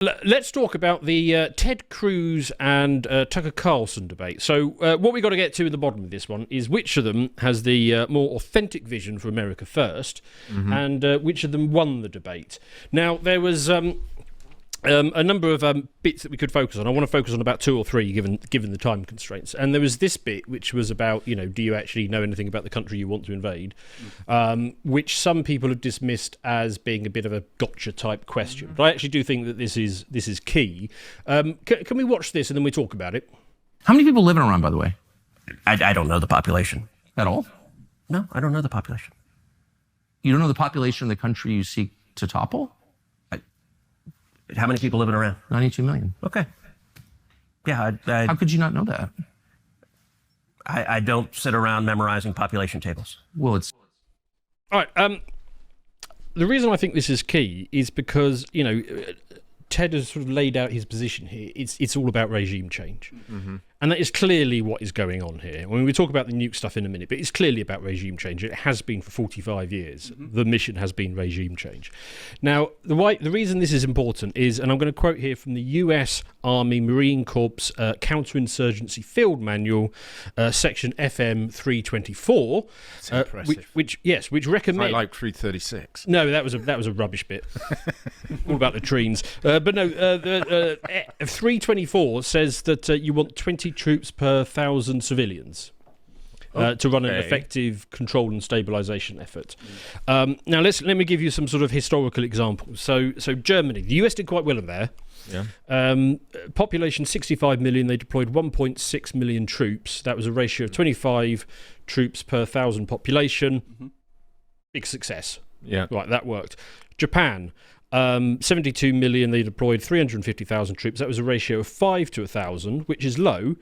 Let's talk about the Ted Cruz and Tucker Carlson debate. So what we've got to get to in the bottom of this one is which of them has the more authentic vision for America first, and which of them won the debate. Now, there was a number of bits that we could focus on. I want to focus on about two or three, given the time constraints. And there was this bit, which was about, do you actually know anything about the country you want to invade? Which some people have dismissed as being a bit of a gotcha type question. But I actually do think that this is key. Can we watch this and then we talk about it? How many people live in Iran, by the way? I don't know the population. At all? No, I don't know the population. You don't know the population of the country you seek to topple? How many people live in Iran? 92 million. Okay. Yeah, How could you not know that? I don't sit around memorizing population tables. Well, it's... All right. The reason I think this is key is because, Ted has sort of laid out his position here. It's all about regime change. And that is clearly what is going on here. I mean, we talk about the nuke stuff in a minute, but it's clearly about regime change. It has been for 45 years. The mission has been regime change. Now, the reason this is important is, and I'm going to quote here from the US Army Marine Corps Counterinsurgency Field Manual, section FM 324, which recommends... I like 336. No, that was a rubbish bit. All about the trains. But no, the 324 says that you want 20 troops per 1,000 civilians to run an effective control and stabilisation effort. Now, let me give you some sort of historical examples. So Germany, the US did quite well in there. Yeah. Population 65 million. They deployed 1.6 million troops. That was a ratio of 25 troops per 1,000 population. Big success. Yeah. Right, that worked. Japan. 72 million, they deployed 350,000 troops. That was a ratio of 5 to 1,000, which is low,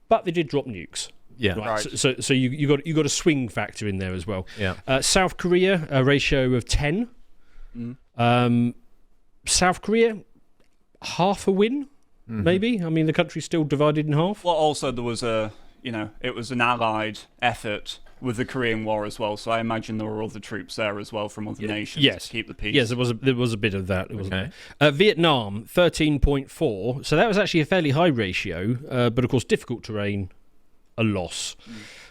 but they did drop nukes. Yeah. Right. So you got a swing factor in there as well. Yeah. South Korea, a ratio of 10. South Korea, half a win, maybe. I mean, the country's still divided in half. Well, also there was it was an allied effort with the Korean War as well, so I imagine there were other troops there as well from other nations to keep the peace. Yes, there was a bit of that. Vietnam, 13.4, so that was actually a fairly high ratio, but of course difficult terrain, a loss.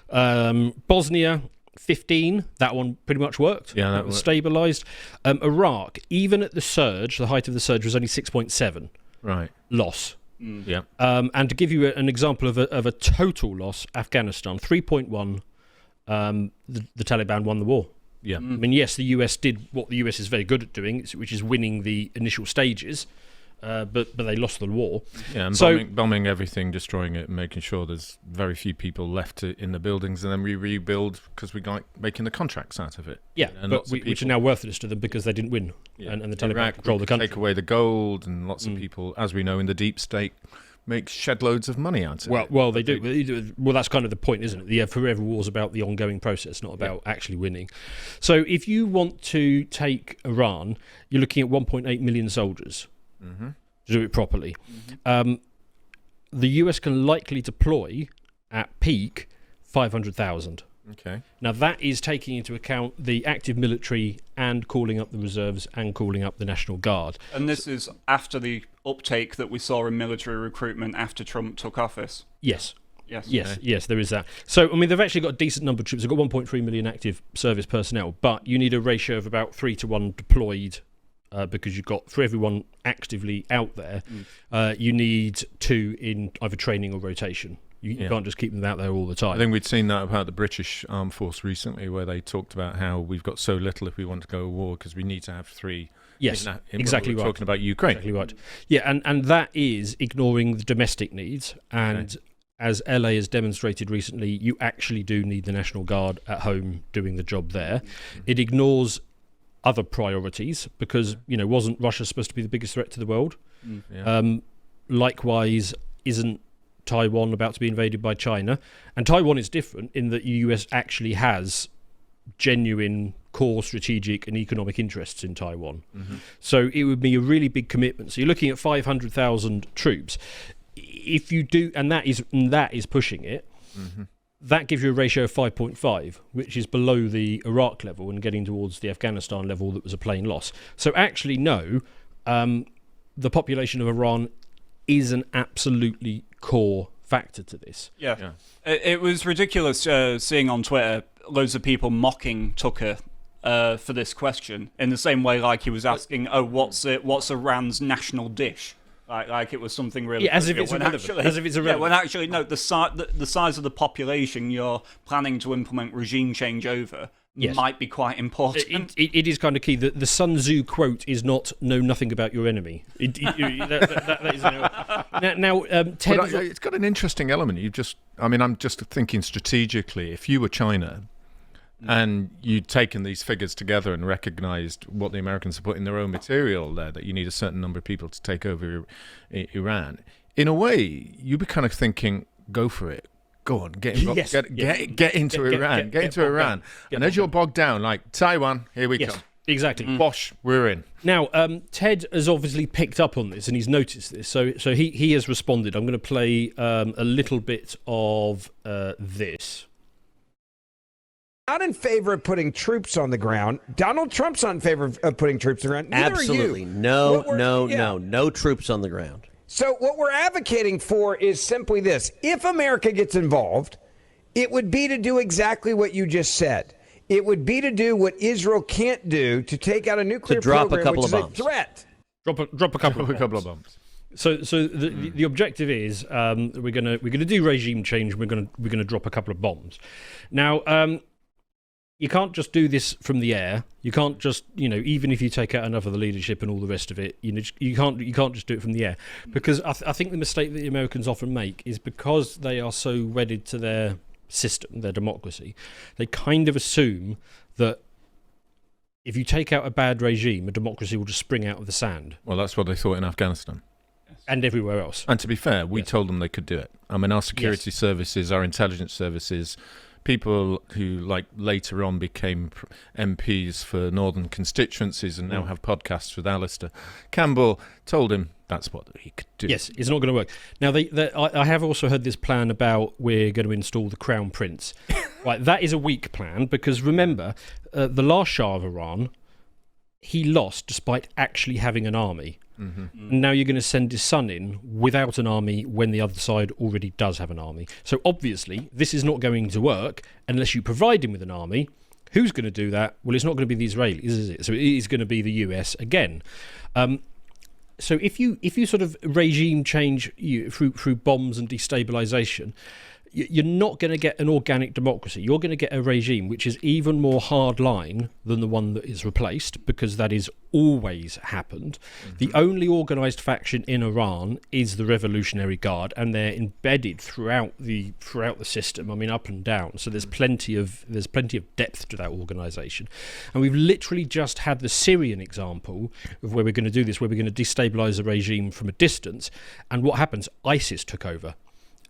Bosnia, 15, that one pretty much worked. Yeah, that was stabilised. Iraq, even at the surge, the height of the surge was only 6.7. Right. Loss. Yeah. And to give you an example of a total loss, Afghanistan, 3.1. The Taliban won the war. Yeah. I mean, yes, the US did what the US is very good at doing, which is winning the initial stages, but they lost the war. Yeah, and bombing everything, destroying it, and making sure there's very few people left in the buildings, and then we rebuild because we like making the contracts out of it. Yeah, but which are now worthless to them because they didn't win, and the Taliban control the country. Take away the gold, and lots of people, as we know, in the deep state, make shed loads of money out of it. Well, they do. Well, that's kind of the point, isn't it? The forever war is about the ongoing process, not about actually winning. So if you want to take Iran, you're looking at 1.8 million soldiers to do it properly. The US can likely deploy, at peak, 500,000. Okay. Now, that is taking into account the active military and calling up the reserves and calling up the National Guard. And this is after the uptake that we saw in military recruitment after Trump took office? Yes. Yes. Yes, there is that. So, I mean, they've actually got a decent number of troops. They've got 1.3 million active service personnel, but you need a ratio of about 3 to 1 deployed because you've got, for everyone actively out there, you need 2 in either training or rotation. You can't just keep them out there all the time. I think we'd seen that about the British Armed Force recently, where they talked about how we've got so little if we want to go to war because we need to have 3. Yes, exactly right. Talking about Ukraine. Exactly right. Yeah, and that is ignoring the domestic needs. And as LA has demonstrated recently, you actually do need the National Guard at home doing the job there. It ignores other priorities because, wasn't Russia supposed to be the biggest threat to the world? Likewise, isn't Taiwan about to be invaded by China? And Taiwan is different in that the US actually has genuine core strategic and economic interests in Taiwan. So it would be a really big commitment. So you're looking at 500,000 troops. If you do, and that is pushing it, that gives you a ratio of 5.5, which is below the Iraq level and getting towards the Afghanistan level that was a plain loss. So actually, no, the population of Iran is an absolutely core factor to this. Yeah. It was ridiculous seeing on Twitter loads of people mocking Tucker for this question in the same way like he was asking, what's Iran's national dish? Like it was something really as if it's irrelevant. When actually, no, the size of the population you're planning to implement regime change over might be quite important. It is kind of key. The Sun Tzu quote is not "know nothing about your enemy." That is Ted. It's got an interesting element. I'm just thinking strategically. If you were China, and you'd taken these figures together and recognized what the Americans have put in their own material there, that you need a certain number of people to take over Iran, in a way, you'd be kind of thinking, go for it. Go on, get involved, get into Iran. Get into Iran. And as you're bogged down, like, Taiwan, here we come. Exactly. Bosh, we're in. Now, Ted has obviously picked up on this and he's noticed this. So he has responded. I'm going to play a little bit of this. Not in favor of putting troops on the ground. Donald Trump's not in favor of putting troops on the ground. Neither Absolutely. are you. No troops on the ground. So what we're advocating for is simply this. If America gets involved, it would be to do exactly what you just said. It would be to do what Israel can't do, to take out a nuclear program, which is a threat. Drop a couple of bombs. So the objective is we're gonna do regime change. We're gonna drop a couple of bombs. Now, you can't just do this from the air. You can't just, even if you take out enough of the leadership and all the rest of it, you can't just do it from the air. Because I think the mistake that the Americans often make is because they are so wedded to their system, their democracy, they kind of assume that if you take out a bad regime, a democracy will just spring out of the sand. Well, that's what they thought in Afghanistan. And everywhere else. And to be fair, we told them they could do it. I mean, our security services, our intelligence services, people who later on became MPs for northern constituencies and now have podcasts with Alistair Campbell, told him that's what he could do. Yes, it's not going to work. Now, I have also heard this plan about we're going to install the Crown Prince. Right, that is a weak plan because remember, the last Shah of Iran, he lost despite actually having an army. Mm-hmm. And now you're going to send his son in without an army when the other side already does have an army. So obviously this is not going to work unless you provide him with an army. Who's going to do that? Well, it's not going to be the Israelis, is it? So it is going to be the US again. So if you sort of regime change through bombs and destabilization, you're not going to get an organic democracy. You're going to get a regime which is even more hardline than the one that is replaced, because that is always happened. Mm-hmm. The only organised faction in Iran is the Revolutionary Guard, and they're embedded throughout the system. I mean, up and down. So there's plenty of depth to that organisation. And we've literally just had the Syrian example of where we're going to do this, where we're going to destabilise the regime from a distance. And what happens? ISIS took over.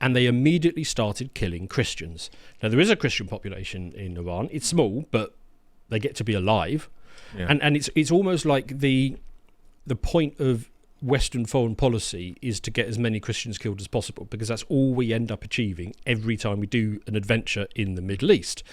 And they immediately started killing Christians. Now, there is a Christian population in Iran. It's small, but they get to be alive. Yeah. And it's almost like the point of Western foreign policy is to get as many Christians killed as possible, because that's all we end up achieving every time we do an adventure in the Middle East.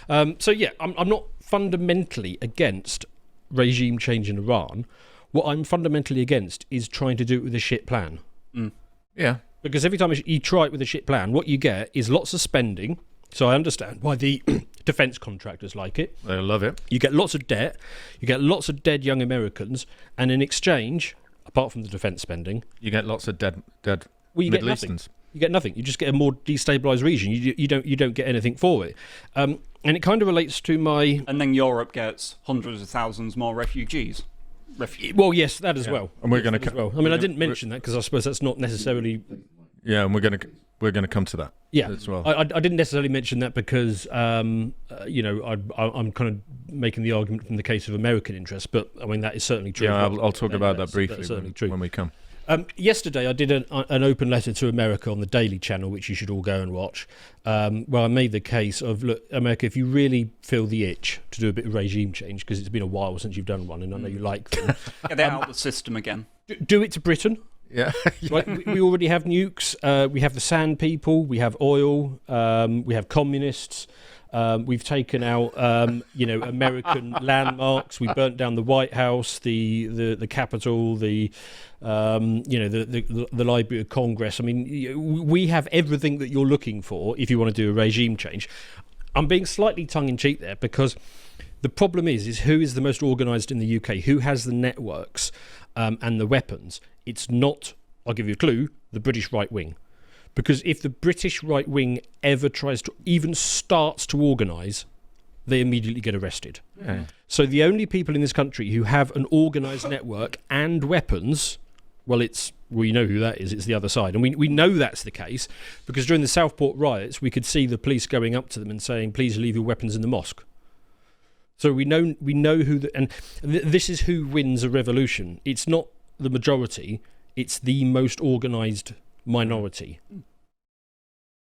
I'm not fundamentally against regime change in Iran. What I'm fundamentally against is trying to do it with a shit plan. Mm. Yeah. Because every time you try it with a shit plan, what you get is lots of spending. So I understand why the defence contractors like it. They love it. You get lots of debt. You get lots of dead young Americans. And in exchange, apart from the defence spending, you get lots of dead Middle Easterns. You get nothing. You just get a more destabilised region. You don't get anything for it. And it kind of relates to my... And then Europe gets hundreds of thousands more refugees. Well, yes, that as well. And we're going to... Well. I mean, I didn't mention that because I suppose that's not necessarily... Yeah, and we're going to come to that. Yeah, as well. I didn't necessarily mention that because I'm kind of making the argument from the case of American interests, but I mean that is certainly true. Yeah, I'll talk about that briefly when we come. Yesterday, I did an open letter to America on the Daily Channel, which you should all go and watch. Where I made the case of, look, America, if you really feel the itch to do a bit of regime change, because it's been a while since you've done one, and I know you like them, get out of the system again. Do it to Britain. Yeah. Right, we already have nukes. We have the sand people. We have oil. We have communists. We've taken out, American landmarks. We burnt down the White House, the Capitol, the Library of Congress. I mean, we have everything that you're looking for if you want to do a regime change. I'm being slightly tongue-in-cheek there because the problem is who is the most organised in the UK? Who has the networks and the weapons? It's not, I'll give you a clue, the British right wing. Because if the British right wing ever tries to, even starts to organise, they immediately get arrested. Yeah. So the only people in this country who have an organised network and weapons, well, we know who that is. It's the other side. And we know that's the case because during the Southport riots, we could see the police going up to them and saying, please leave your weapons in the mosque. So we know who, this is who wins a revolution. It's not the majority, it's the most organised minority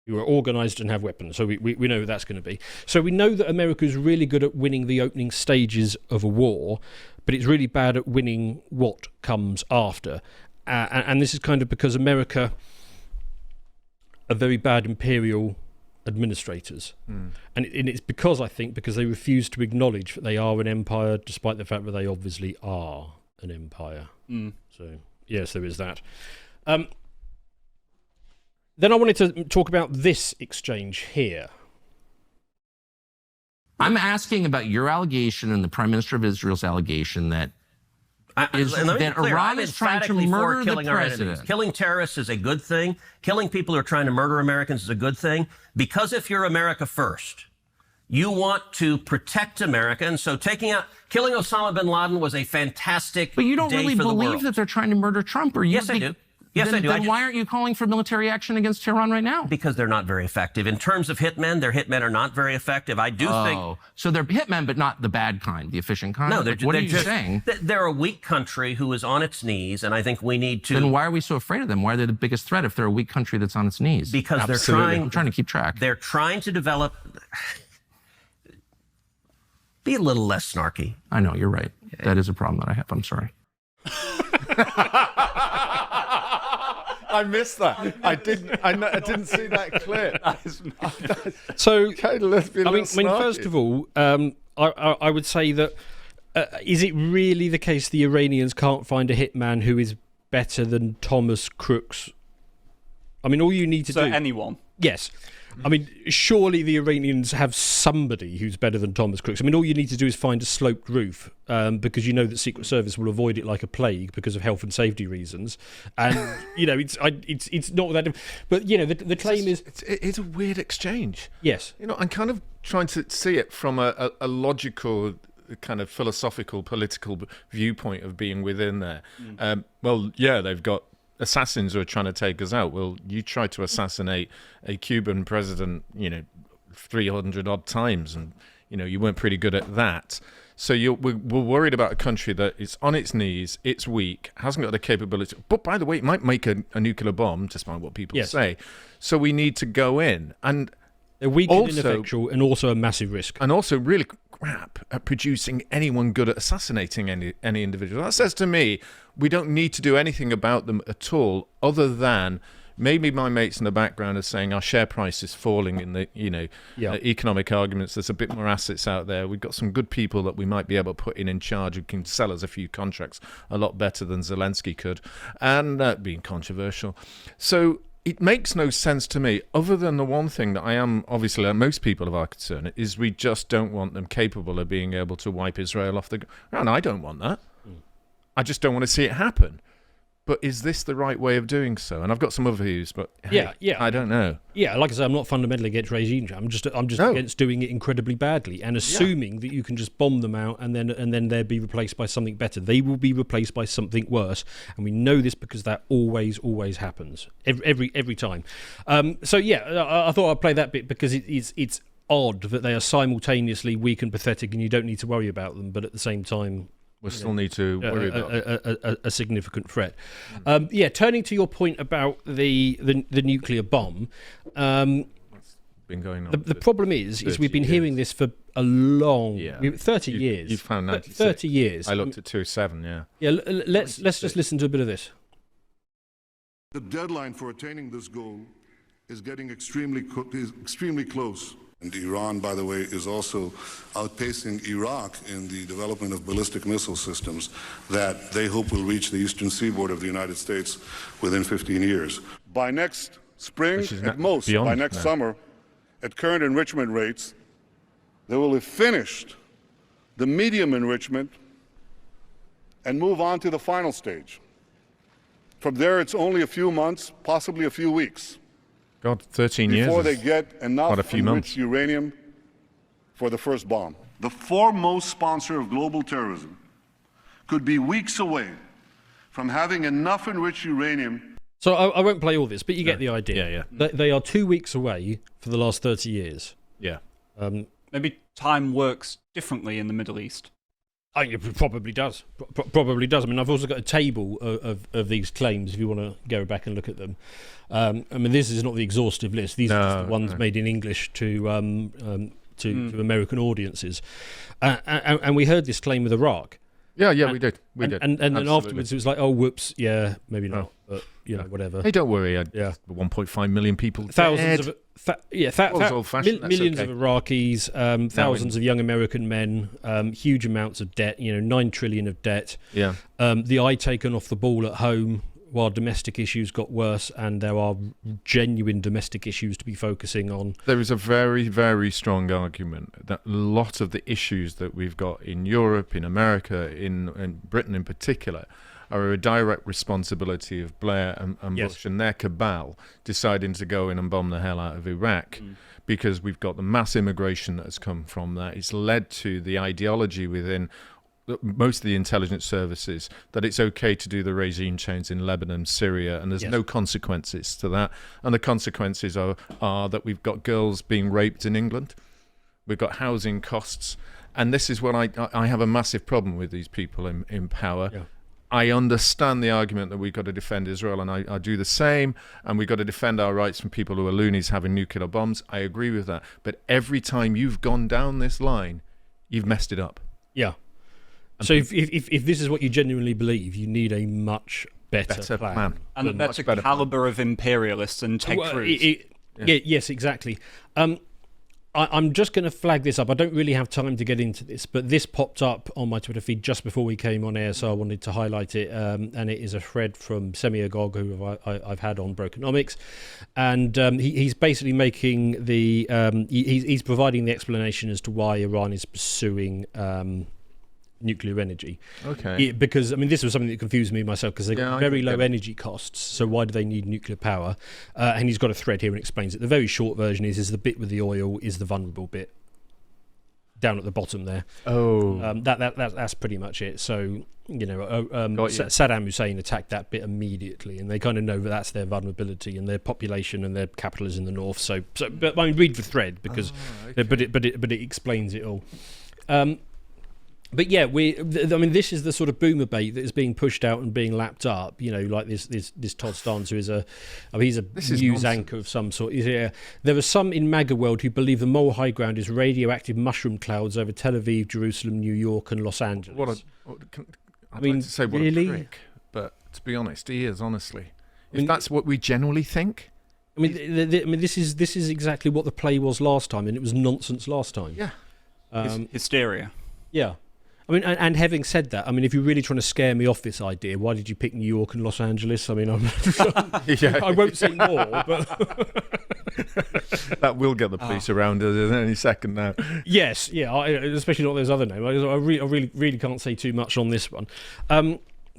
who are organised and have weapons. So we know who that's going to be. So we know that America is really good at winning the opening stages of a war, but it's really bad at winning what comes after. And this is kind of because America are very bad imperial administrators. And it's because they refuse to acknowledge that they are an empire, despite the fact that they obviously are an empire. So, yes, there is that. Then I wanted to talk about this exchange here. I'm asking about your allegation and the Prime Minister of Israel's allegation that Iran is trying to murder the president. Killing terrorists is a good thing. Killing people who are trying to murder Americans is a good thing. Because if you're America first, you want to protect America. And so killing Osama bin Laden was a fantastic But you don't day really for the believe world. that they're trying to murder Trump, or you? Yes, I do. Yes, I do. Then why aren't you calling for military action against Tehran right now? Because they're not very effective. In terms of hitmen, their hitmen are not very effective. I do think... So they're hitmen, but not the bad kind, the efficient kind? No, what are you saying? They're a weak country who is on its knees, and I think we need to... Then why are we so afraid of them? Why are they the biggest threat if they're a weak country that's on its knees? Because I'm trying to keep track. They're trying to develop... Be a little less snarky. I know, you're right. That is a problem that I have. I'm sorry. I missed that. I didn't see that clip. So, Okay, let's be a little snarky. first of all, I would say that is it really the case the Iranians can't find a hitman who is better than Thomas Crook's? I mean, all you need to do... So anyone? Yes. I mean, surely the Iranians have somebody who's better than Thomas Crook's. I mean, all you need to do is find a sloped roof because you know that Secret Service will avoid it like a plague because of health and safety reasons. And, it's not that... But, the claim is... It is a weird exchange. Yes. I'm kind of trying to see it from a logical, kind of philosophical, political viewpoint of being within there. They've got assassins who are trying to take us out. Well, you tried to assassinate a Cuban president, 300 odd times, and you weren't pretty good at that. So we're worried about a country that is on its knees, it's weak, hasn't got the capability. But by the way, it might make a nuclear bomb, despite what people say. So we need to go in, and they're weak and ineffectual, and also a massive risk, and also really crap at producing anyone good at assassinating any individual. That says to me we don't need to do anything about them at all, other than maybe my mates in the background are saying our share price is falling in the economic arguments. There's a bit more assets out there. We've got some good people that we might be able to put in charge who can sell us a few contracts a lot better than Zelensky could, and being controversial. So it makes no sense to me, other than the one thing that I am, obviously, like most people of our concern, is we just don't want them capable of being able to wipe Israel off the ground. I don't want that. I just don't want to see it happen. But is this the right way of doing so? And I've got some other views, but hey, I don't know. Yeah, like I say, I'm not fundamentally against regime change. I'm just against doing it incredibly badly and assuming that you can just bomb them out and then they'll be replaced by something better. They will be replaced by something worse, and we know this because that always happens every time. I thought I'd play that bit because it's odd that they are simultaneously weak and pathetic, and you don't need to worry about them, but at the same time, we still need to worry about a significant threat. Turning to your point about the nuclear bomb, been going on. The problem is we've been hearing this for a long 30 years. You found 96. 30 years. I looked at 27. Yeah. Yeah. Let's just listen to a bit of this. The deadline for attaining this goal is getting extremely close. And Iran, by the way, is also outpacing Iraq in the development of ballistic missile systems that they hope will reach the eastern seaboard of the United States within 15 years. By next spring, at most, by next summer, at current enrichment rates, they will have finished the medium enrichment and move on to the final stage. From there, it's only a few months, possibly a few weeks. God, 13 years. Before they get enough enriched uranium for the first bomb. The foremost sponsor of global terrorism could be weeks away from having enough enriched uranium. So I won't play all this, but you get the idea. Yeah. They are 2 weeks away for the last 30 years. Yeah. Maybe time works differently in the Middle East. It probably does. Probably does. I mean, I've also got a table of these claims if you want to go back and look at them. I mean, this is not the exhaustive list. These are just the ones made in English to American audiences. And we heard this claim with Iraq. Yeah, we did. And then afterwards it was like, oh, whoops, yeah, maybe not. But, you know, whatever. Hey, don't worry. 1.5 million people Thousands dead. Millions of Iraqis, thousands of young American men, huge amounts of debt, 9 trillion of debt. Yeah. The eye taken off the ball at home while domestic issues got worse, and there are genuine domestic issues to be focusing on. There is a very, very strong argument that a lot of the issues that we've got in Europe, in America, in Britain in particular, are a direct responsibility of Blair and Bush and their cabal deciding to go in and bomb the hell out of Iraq, because we've got the mass immigration that has come from that. It's led to the ideology within most of the intelligence services that it's okay to do the regime change in Lebanon, Syria, and there's no consequences to that. And the consequences are that we've got girls being raped in England, we've got housing costs, and this is what I have a massive problem with these people in power. Yeah. I understand the argument that we've got to defend Israel, and I do the same, and we've got to defend our rights from people who are loonies having nuclear bombs. I agree with that. But every time you've gone down this line, you've messed it up. Yeah. So if this is what you genuinely believe, you need a much better plan. And a better caliber of imperialists and Ted Cruz. Yes, exactly. I'm just going to flag this up. I don't really have time to get into this, but this popped up on my Twitter feed just before we came on air, so I wanted to highlight it. And it is a thread from Semi-Agog, who I've had on Brokenomics, and he's basically making the he's providing the explanation as to why Iran is pursuing nuclear energy. Okay. Because, I mean, this was something that confused me myself, because they've got very low energy costs, so why do they need nuclear power? And he's got a thread here and explains it. The very short version is the bit with the oil is the vulnerable bit down at the bottom there. That's pretty much it. So, Saddam Hussein attacked that bit immediately, and they kind of know that that's their vulnerability and their population and their capital is in the north. So but I mean, read the thread, because but it explains it all. But yeah, I mean, this is the sort of boomer bait that is being pushed out and being lapped up. Like this Todd Starnes, who is he's a news anchor of some sort. There are some in MAGA world who believe the moral high ground is radioactive mushroom clouds over Tel Aviv, Jerusalem, New York, and Los Angeles. I'd like to say what a prick, but to be honest, he is, honestly. If that's what we generally think. I mean, this is exactly what the play was last time, and it was nonsense last time. Yeah, hysteria. Yeah. I mean, and having said that, I mean, if you're really trying to scare me off this idea, why did you pick New York and Los Angeles? I mean, I won't say more, but that will get the police around us in any second now. Yes, yeah, especially not those other names. I really can't say too much on this one.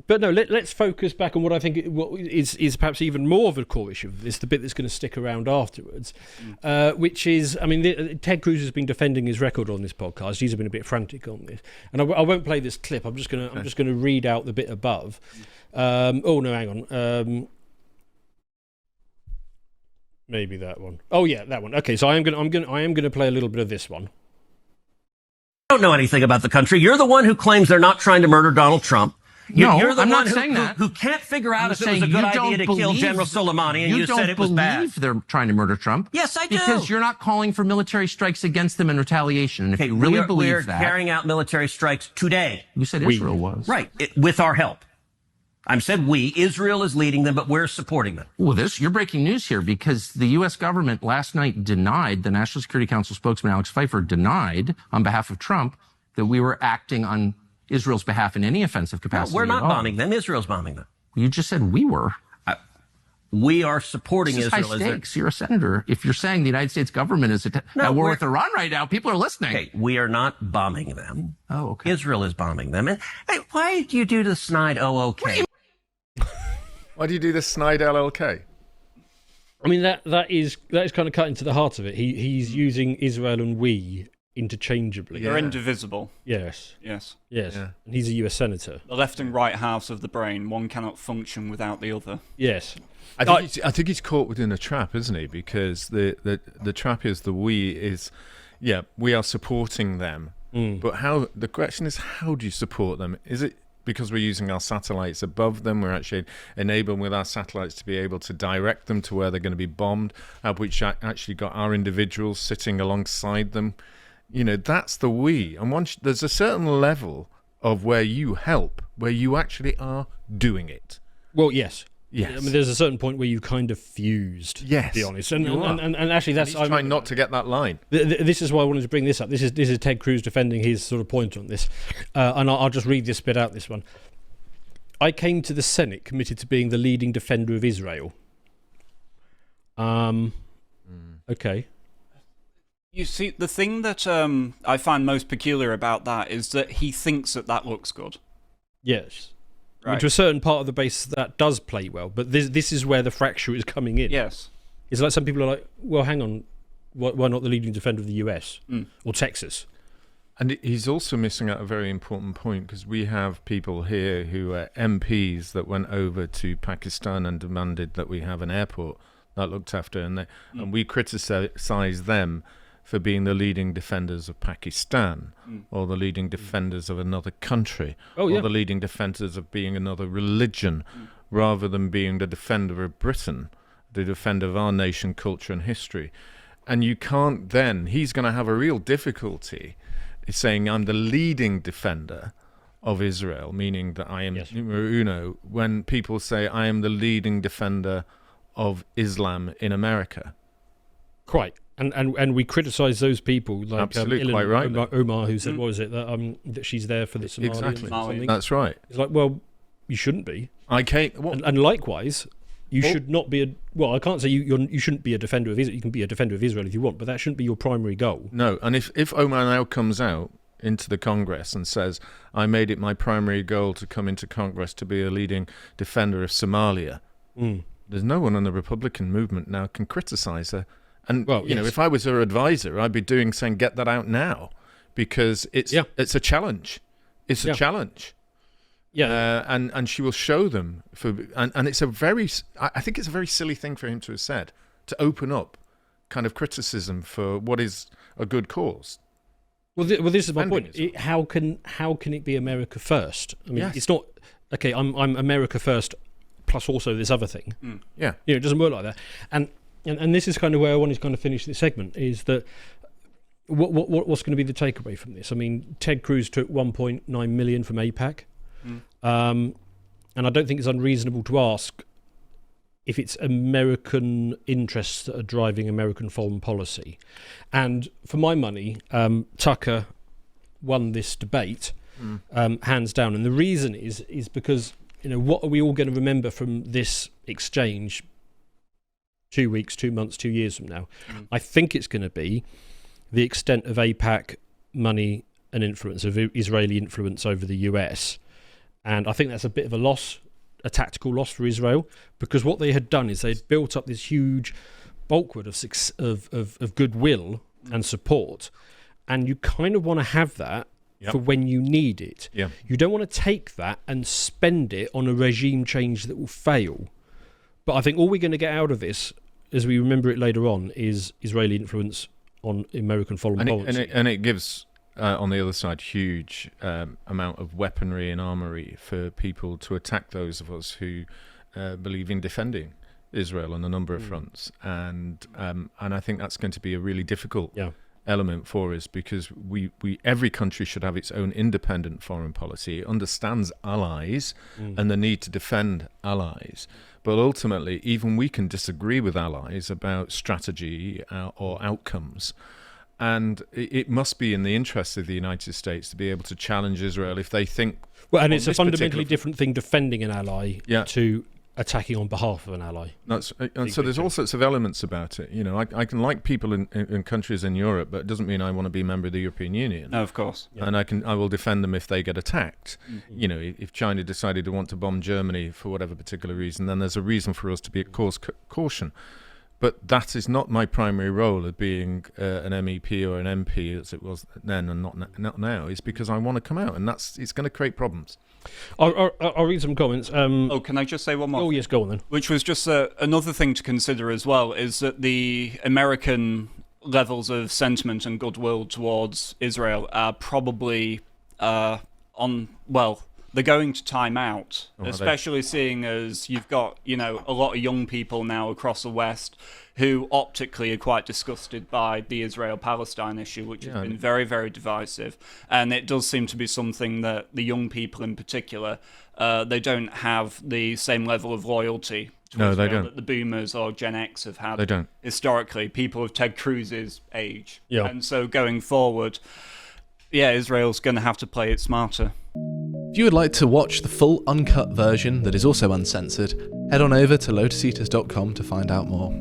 But no, let's focus back on what I think is perhaps even more of a core issue of this, the bit that's going to stick around afterwards, which is, I mean, Ted Cruz has been defending his record on this podcast. He's been a bit frantic on this, and I won't play this clip. I'm just going to read out the bit above. Hang on. Maybe that one. Oh yeah, that one. Okay, so I am going to play a little bit of this one. Don't know anything about the country. You're the one who claims they're not trying to murder Donald Trump. You're the I'm one not saying that. Who can't figure out if it was a good idea to kill General Soleimani, and you said it was bad. You don't believe they're trying to murder Trump. Yes, I do. Because you're not calling for military strikes against them in retaliation. And if you really believe that... We're carrying out military strikes today. You said Israel was. Right, with our help. I said we. Israel is leading them, but we're supporting them. Well, you're breaking news here because the U.S. government last night denied, the National Security Council spokesman Alex Pfeiffer denied on behalf of Trump that we were acting on Israel's behalf in any offensive capacity. No, we're not at all. bombing them. Israel's bombing them. You just said we were. We are supporting This is Israel. high stakes. You're a senator. If you're saying the United States government is at war with Iran right now, people are listening. Okay, we are not bombing them. Oh, okay. Israel is bombing them. And hey, why do you do the snide okay? Why do you do this snide LLK? I mean, that is kind of cutting to the heart of it. He's using Israel and we interchangeably. They're indivisible. Yes. Yes. Yes. Yeah. And he's a US senator. The left and right halves of the brain, one cannot function without the other. Yes. I think he's caught within a trap, isn't he? Because the trap is we are supporting them. But the question is, how do you support them? Is it because we're using our satellites above them? We're actually enabling with our satellites to be able to direct them to where they're going to be bombed, which actually got our individuals sitting alongside them. That's the we. And there's a certain level of where you help, where you actually are doing it. Well, yes. Yes. I mean, there's a certain point where you've kind of fused, yes, to be honest. And actually, that's... I'm trying not to get that line. This is why I wanted to bring this up. This is Ted Cruz defending his sort of point on this. And I'll just read this bit out, this one. I came to the Senate committed to being the leading defender of Israel. Okay. You see, the thing that I find most peculiar about that is that he thinks that looks good. Yes. Right. To a certain part of the base that does play well, but this is where the fracture is coming in. Yes. It's like some people are like, well, hang on, why not the leading defender of the US or Texas? And he's also missing out a very important point, because we have people here who are MPs that went over to Pakistan and demanded that we have an airport that looked after, and we criticize them for being the leading defenders of Pakistan, or the leading defenders of another country, or the leading defenders of being another religion, rather than being the defender of Britain, the defender of our nation, culture and history. And you can't then, he's going to have a real difficulty saying I'm the leading defender of Israel, meaning that I am numero uno, when people say I am the leading defender of Islam in America. Quite. And we criticise those people, like absolutely, quite right. Omar, who said, what was it, that she's there for the Somalians. Exactly. That's right. It's like, well, you shouldn't be. And likewise, you should not be I can't say you shouldn't be a defender of Israel. You can be a defender of Israel if you want, but that shouldn't be your primary goal. No, and if Omar now comes out into the Congress and says, I made it my primary goal to come into Congress to be a leading defender of Somalia, there's no one in the Republican movement now can criticise her. And, if I was her advisor, I'd be saying, get that out now, because it's a challenge. It's a challenge. Yeah. And she will show them. And it's I think it's a very silly thing for him to have said, to open up kind of criticism for what is a good cause. Well, this is my point. How can it be America first? I mean, it's not, okay, I'm America first, plus also this other thing. Yeah. It doesn't work like that. And this is kind of where I wanted to kind of finish this segment, is that what's going to be the takeaway from this? I mean, Ted Cruz took 1.9 million from AIPAC, and I don't think it's unreasonable to ask if it's American interests that are driving American foreign policy. And for my money, Tucker won this debate hands down. And the reason is because, what are we all going to remember from this exchange 2 weeks, 2 months, 2 years from now? I think it's going to be the extent of AIPAC money and influence, of Israeli influence over the US. And I think that's a bit of a loss, a tactical loss for Israel, because what they had done is they'd built up this huge bulkhead of goodwill and support. And you kind of want to have that for when you need it. Yeah. You don't want to take that and spend it on a regime change that will fail. But I think all we're going to get out of this, as we remember it later on, is Israeli influence on American foreign policy. And it gives, on the other side, huge amount of weaponry and armory for people to attack those of us who believe in defending Israel on a number of fronts. And I think that's going to be a really difficult element for us, because every country should have its own independent foreign policy. It understands allies and the need to defend allies. But ultimately, even we can disagree with allies about strategy or outcomes. And it must be in the interest of the United States to be able to challenge Israel if they think... Well, and it's a fundamentally different thing defending an ally to attacking on behalf of an ally. And so there's all sorts of elements about it. You know, I can like people in countries in Europe, but it doesn't mean I want to be a member of the European Union. No, of course. Yeah. And I will defend them if they get attacked. Mm-hmm. You know, if China decided to want to bomb Germany for whatever particular reason, then there's a reason for us to be caution. But that is not my primary role of being an MEP or an MP, as it was then and not now, is because I want to come out, and it's going to create problems. I'll read some comments. Can I just say one more? Oh, yes, go on then. Which was just another thing to consider as well, is that the American levels of sentiment and goodwill towards Israel are probably they're going to time out, especially seeing as you've got, a lot of young people now across the West who optically are quite disgusted by the Israel-Palestine issue, which has been very, very divisive. And it does seem to be something that the young people in particular, they don't have the same level of loyalty to Israel they don't. That the boomers or Gen X have had. They don't. Historically, people of Ted Cruz's age. Yeah. And so going forward, Israel's going to have to play it smarter. If you would like to watch the full uncut version that is also uncensored, head on over to lotuseaters.com to find out more.